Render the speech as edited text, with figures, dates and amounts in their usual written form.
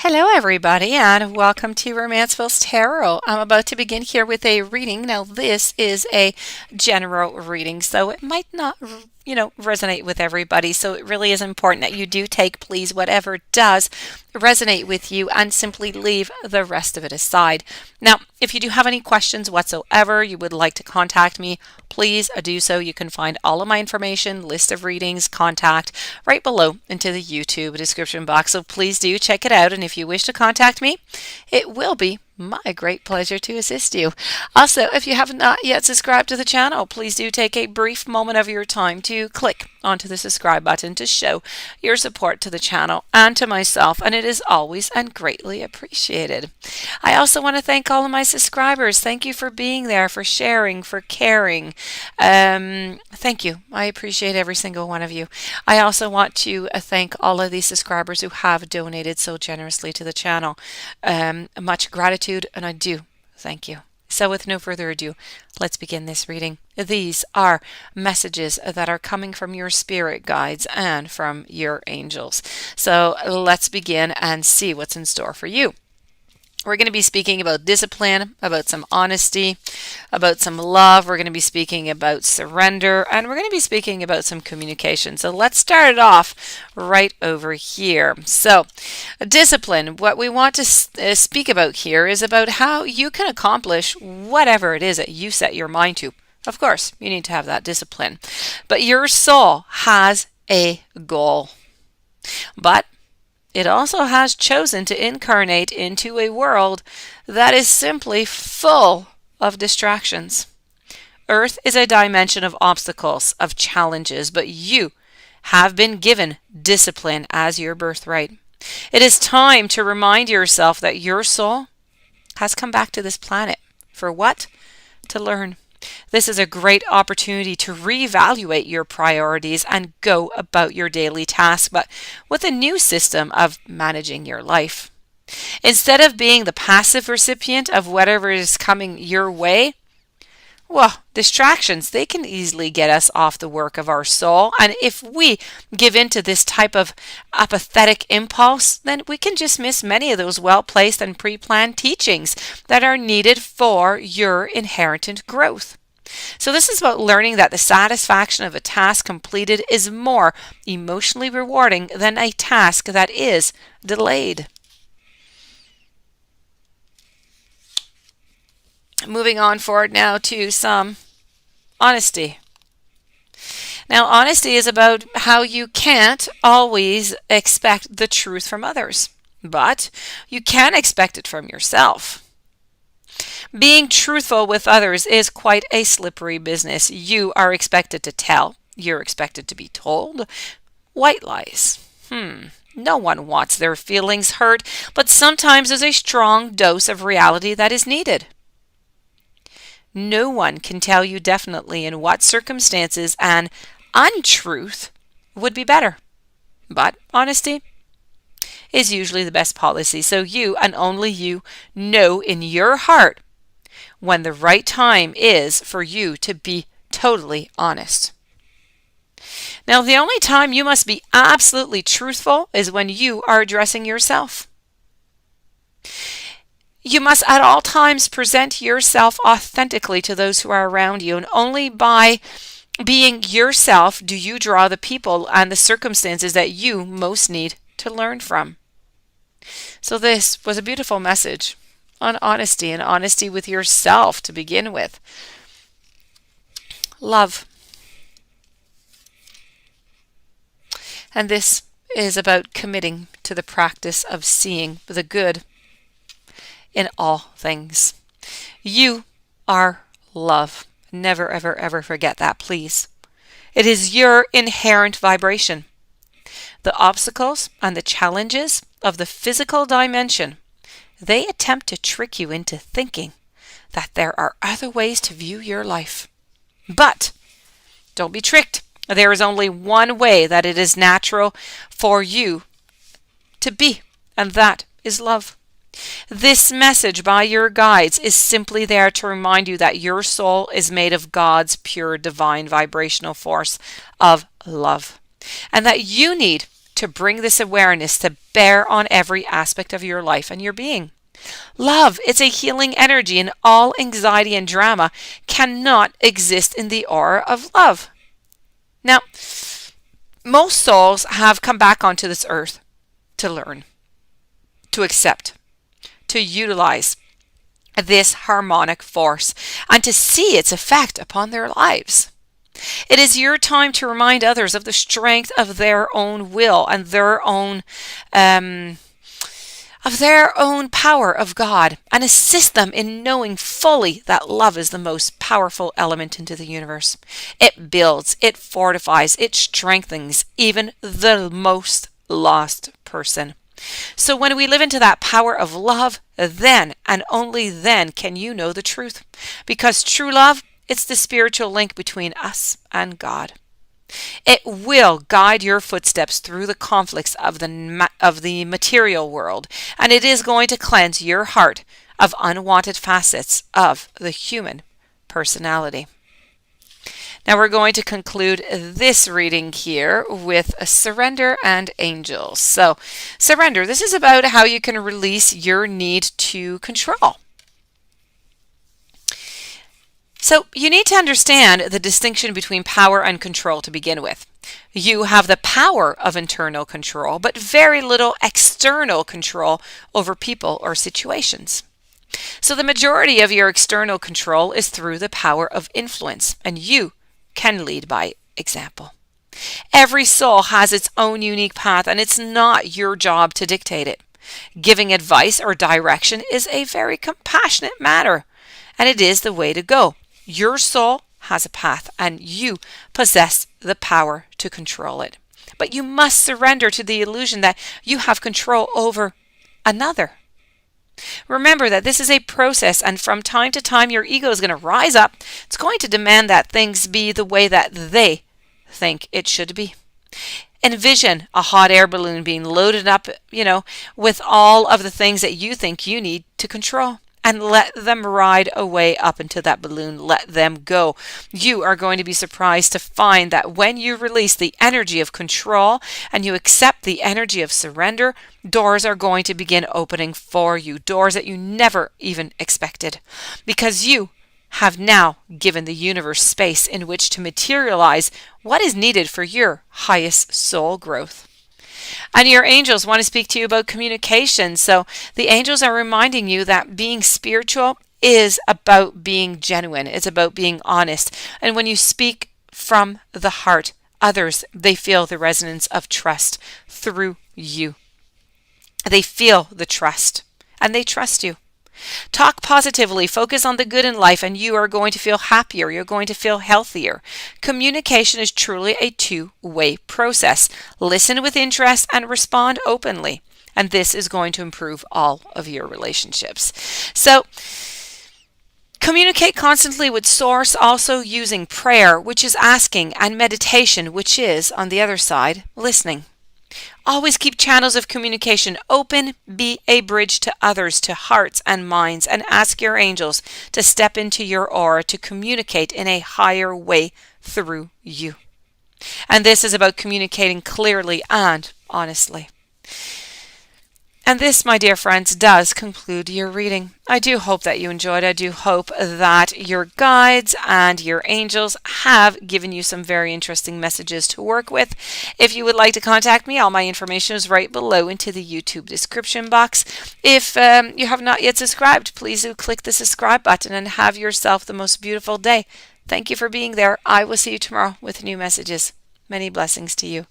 Hello, everybody, and welcome to Romancefull's Tarot. I'm about to begin here with a reading. Now, this is a general reading, so it might not, resonate with everybody. So it really is important that you do take, please, whatever does resonate with you and simply leave the rest of it aside. Now, if you do have any questions whatsoever, you would like to contact me, please do so. You can find all of my information, list of readings, contact right below into the YouTube description box. So please do check it out. And if you wish to contact me, it will be my great pleasure to assist you. Also, if you have not yet subscribed to the channel, please do take a brief moment of your time to click onto the subscribe button to show your support to the channel and to myself, and it is always and greatly appreciated. I also want to thank all of my subscribers. Thank you for being there, for sharing, for caring. Thank you. I appreciate every single one of you. I also want to thank all of these subscribers who have donated so generously to the channel. Much gratitude, and I do thank you. So with no further ado, let's begin this reading. These are messages that are coming from your spirit guides and from your angels. So let's begin and see what's in store for you. We're going to be speaking about discipline, about some honesty, about some love. We're going to be speaking about surrender, and we're going to be speaking about some communication. So let's start it off right over here. So discipline, what we want to speak about here is about how you can accomplish whatever it is that you set your mind to. Of course, you need to have that discipline. But your soul has a goal. But it also has chosen to incarnate into a world that is simply full of distractions. Earth is a dimension of obstacles, of challenges, but you have been given discipline as your birthright. It is time to remind yourself that your soul has come back to this planet. For what? To learn. This is a great opportunity to reevaluate your priorities and go about your daily task, but with a new system of managing your life. Instead of being the passive recipient of whatever is coming your way, well, distractions, they can easily get us off the work of our soul. And if we give in to this type of apathetic impulse, then we can just miss many of those well-placed and pre-planned teachings that are needed for your inherent growth. So this is about learning that the satisfaction of a task completed is more emotionally rewarding than a task that is delayed. Moving on forward now to some honesty. Now, honesty is about how you can't always expect the truth from others, but you can expect it from yourself. Being truthful with others is quite a slippery business. You are expected to tell. You're expected to be told. White lies. No one wants their feelings hurt, but sometimes there's a strong dose of reality that is needed. No one can tell you definitely in what circumstances an untruth would be better. But honesty is usually the best policy. So you and only you know in your heart when the right time is for you to be totally honest. Now, the only time you must be absolutely truthful is when you are addressing yourself. You must at all times present yourself authentically to those who are around you, and only by being yourself do you draw the people and the circumstances that you most need to learn from. So this was a beautiful message on honesty, and honesty with yourself to begin with. Love. And this is about committing to the practice of seeing the good in all things. You are love. Never, ever, ever forget that, please. It is your inherent vibration. The obstacles and the challenges of the physical dimension, they attempt to trick you into thinking that there are other ways to view your life. But don't be tricked. There is only one way that it is natural for you to be, and that is love. This message by your guides is simply there to remind you that your soul is made of God's pure divine vibrational force of love, and that you need to bring this awareness to bear on every aspect of your life and your being. Love, it's a healing energy, and all anxiety and drama cannot exist in the aura of love. Now, most souls have come back onto this earth to learn, to accept, to utilize this harmonic force, and to see its effect upon their lives. It is your time to remind others of the strength of their own will and their own power of God, and assist them in knowing fully that love is the most powerful element into the universe. It builds, it fortifies, it strengthens even the most lost person. So when we live into that power of love, then and only then can you know the truth. Because true love, it's the spiritual link between us and God. It will guide your footsteps through the conflicts of the material world, and it is going to cleanse your heart of unwanted facets of the human personality. Now we're going to conclude this reading here with a surrender and angels. So surrender, this is about how you can release your need to control. So you need to understand the distinction between power and control to begin with. You have the power of internal control, but very little external control over people or situations. So the majority of your external control is through the power of influence, and you can lead by example. Every soul has its own unique path, and it's not your job to dictate it. Giving advice or direction is a very compassionate matter, and it is the way to go. Your soul has a path, and you possess the power to control it. But you must surrender to the illusion that you have control over another. Remember that this is a process, and from time to time your ego is going to rise up. It's going to demand that things be the way that they think it should be. Envision a hot air balloon being loaded up, with all of the things that you think you need to control. And let them ride away up into that balloon. Let them go. You are going to be surprised to find that when you release the energy of control and you accept the energy of surrender, doors are going to begin opening for you. Doors that you never even expected. Because you have now given the universe space in which to materialize what is needed for your highest soul growth. And your angels want to speak to you about communication. So the angels are reminding you that being spiritual is about being genuine. It's about being honest. And when you speak from the heart, others, they feel the resonance of trust through you. They feel the trust, and they trust you. Talk positively, focus on the good in life, and you are going to feel happier. You're going to feel healthier. Communication is truly a two-way process. Listen with interest and respond openly, and this is going to improve all of your relationships. So, communicate constantly with Source, also using prayer, which is asking, and meditation, which is, on the other side, listening. Always keep channels of communication open, be a bridge to others, to hearts and minds, and ask your angels to step into your aura to communicate in a higher way through you. And this is about communicating clearly and honestly. And this, my dear friends, does conclude your reading. I do hope that you enjoyed. I do hope that your guides and your angels have given you some very interesting messages to work with. If you would like to contact me, all my information is right below into the YouTube description box. If you have not yet subscribed, please do click the subscribe button and have yourself the most beautiful day. Thank you for being there. I will see you tomorrow with new messages. Many blessings to you.